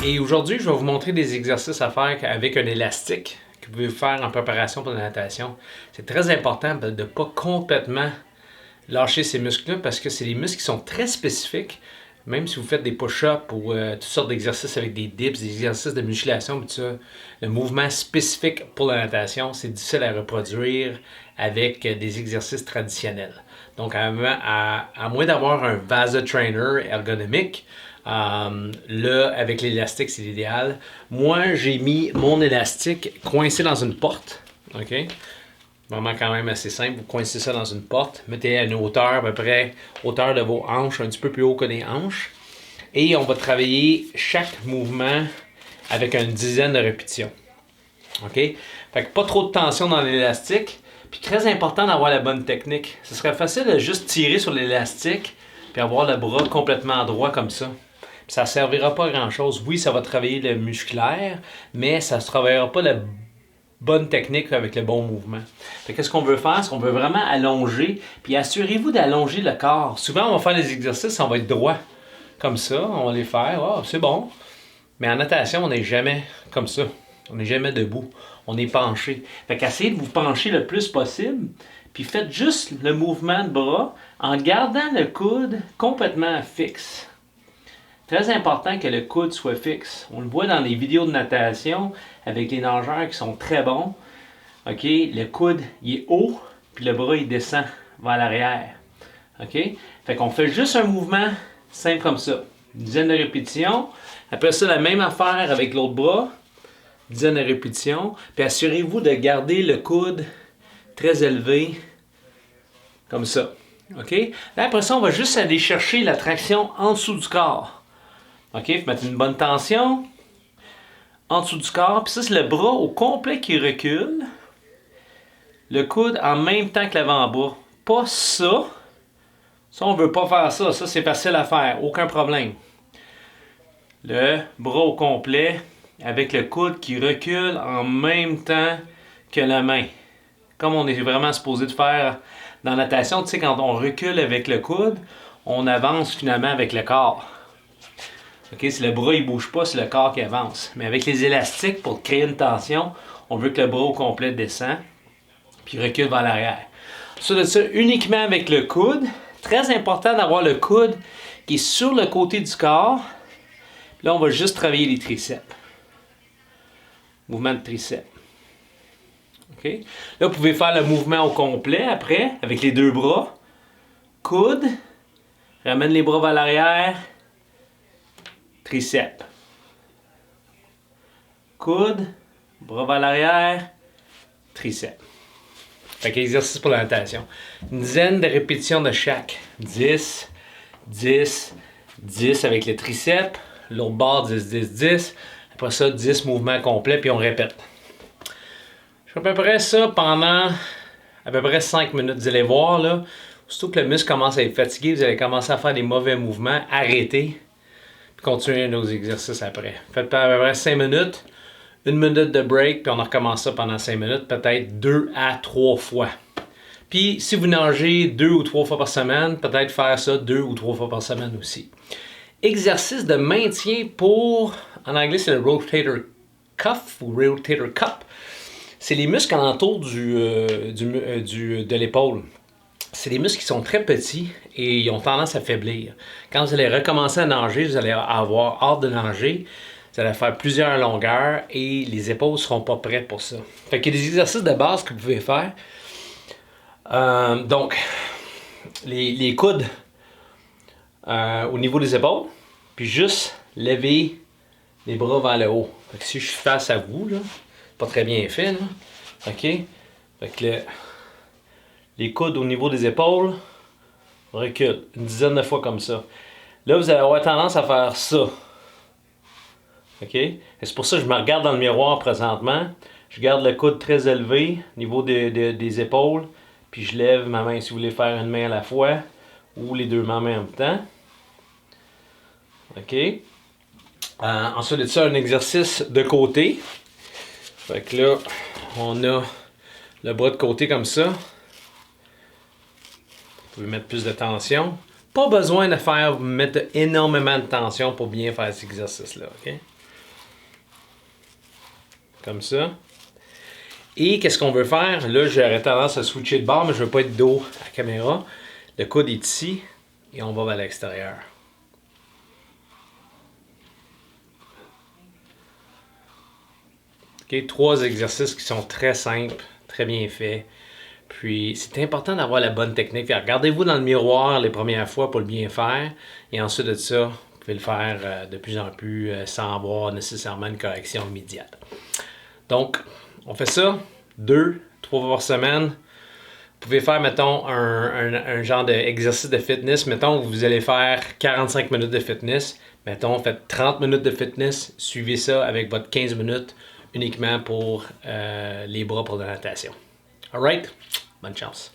Et aujourd'hui, je vais vous montrer des exercices à faire avec un élastique que vous pouvez faire en préparation pour la natation. C'est très important de ne pas complètement lâcher ces muscles-là parce que c'est des muscles qui sont très spécifiques. Même si vous faites des push-ups ou toutes sortes d'exercices avec des dips, des exercices de musculation, tout ça, le mouvement spécifique pour la natation, c'est difficile à reproduire avec des exercices traditionnels. Donc, à moins d'avoir un vasotrainer ergonomique, là, avec l'élastique, c'est l'idéal. Moi, j'ai mis mon élastique coincé dans une porte. OK? Vraiment quand même assez simple. Vous coincez ça dans une porte. Mettez à une hauteur à peu près, hauteur de vos hanches, un petit peu plus haut que les hanches. Et on va travailler chaque mouvement avec une dizaine de répétitions. OK? Fait que pas trop de tension dans l'élastique. Puis très important d'avoir la bonne technique. Ce serait facile de juste tirer sur l'élastique puis avoir le bras complètement droit comme ça. Puis ça ne servira pas à grand-chose. Oui, ça va travailler le musculaire, mais ça ne travaillera pas la bonne technique avec le bon mouvement. Qu'est-ce qu'on veut faire? C'est qu'on veut vraiment allonger, puis assurez-vous d'allonger le corps. Souvent, on va faire les exercices, on va être droit. Comme ça, on va les faire. Oh, c'est bon. Mais en natation, on n'est jamais comme ça. On n'est jamais debout. On est penché. Fait qu'essayez de vous pencher le plus possible, puis faites juste le mouvement de bras en gardant le coude complètement fixe. Très important que le coude soit fixe. On le voit dans les vidéos de natation avec les nageurs qui sont très bons. OK? Le coude, il est haut, puis le bras, il descend vers l'arrière. OK? Fait qu'on fait juste un mouvement simple comme ça. Une dizaine de répétitions. Après ça, la même affaire avec l'autre bras. Une dizaine de répétitions. Puis assurez-vous de garder le coude très élevé, comme ça. OK? Là, après ça, on va juste aller chercher la traction en dessous du corps. OK? Faut mettre une bonne tension en dessous du corps. Puis ça, c'est le bras au complet qui recule. Le coude en même temps que l'avant-bras. Pas ça. Ça, on ne veut pas faire ça. Ça, c'est facile à faire. Aucun problème. Le bras au complet avec le coude qui recule en même temps que la main. Comme on est vraiment supposé de faire dans la natation. Tu sais, quand on recule avec le coude, on avance finalement avec le corps. OK, si le bras ne bouge pas, c'est le corps qui avance. Mais avec les élastiques, pour créer une tension, on veut que le bras au complet descend, puis recule vers l'arrière. Ça, de ça, uniquement avec le coude. Très important d'avoir le coude qui est sur le côté du corps. Puis là, on va juste travailler les triceps. Mouvement de triceps. OK? Là, vous pouvez faire le mouvement au complet après, avec les deux bras. Coude. Ramène les bras vers l'arrière. Triceps. Coude, bras vers l'arrière, triceps. Fait qu'exercice pour la natation. Une dizaine de répétitions de chaque. 10, 10, 10 avec les triceps. L'autre barre, 10, 10, 10. Après ça, 10 mouvements complets, puis on répète. Je fais à peu près ça pendant à peu près 5 minutes. Vous allez voir, là, surtout que le muscle commence à être fatigué, vous allez commencer à faire des mauvais mouvements. Arrêtez. Puis continuez nos exercices après. Faites à peu près 5 minutes, 1 minute de break, puis on recommence ça pendant 5 minutes, peut-être 2 à 3 fois. Puis si vous nagez 2 ou 3 fois par semaine, peut-être faire ça 2 ou 3 fois par semaine aussi. Exercice de maintien pour, en anglais c'est le rotator cuff ou rotator cup. C'est les muscles alentour de l'épaule. C'est des muscles qui sont très petits et ils ont tendance à faiblir. Quand vous allez recommencer à nager, vous allez avoir hâte de nager, vous allez faire plusieurs longueurs et les épaules ne seront pas prêtes pour ça. Fait qu'il y a des exercices de base que vous pouvez faire. Donc, les coudes au niveau des épaules, puis juste lever les bras vers le haut. Fait que si je suis face à vous, là, pas très bien fait, là, OK? Fait que les coudes au niveau des épaules, recule. Une dizaine de fois comme ça. Là, vous allez avoir tendance à faire ça. OK? Et c'est pour ça que je me regarde dans le miroir présentement. Je garde le coude très élevé au niveau des épaules. Puis je lève ma main si vous voulez faire une main à la fois. Ou les deux mains en même temps. OK? Ensuite de ça, un exercice de côté. Fait que là, on a le bras de côté comme ça. Vous pouvez mettre plus de tension. Pas besoin de mettre énormément de tension pour bien faire cet exercice-là. Okay? comme ça. Et qu'est-ce qu'on veut faire? Là, j'aurais tendance à switcher de bord, mais je ne veux pas être dos à la caméra. Le coude est ici et on va vers l'extérieur. Okay, 3 exercices qui sont très simples, très bien faits. Puis, c'est important d'avoir la bonne technique. Regardez-vous dans le miroir les premières fois pour le bien faire. Et ensuite de ça, vous pouvez le faire de plus en plus sans avoir nécessairement une correction immédiate. Donc, on fait ça 2, 3 fois par semaine. Vous pouvez faire, mettons, un genre d'exercice de fitness. Mettons que vous allez faire 45 minutes de fitness. Mettons, faites 30 minutes de fitness. Suivez ça avec votre 15 minutes uniquement pour les bras pour la natation. All right? Bonne chance.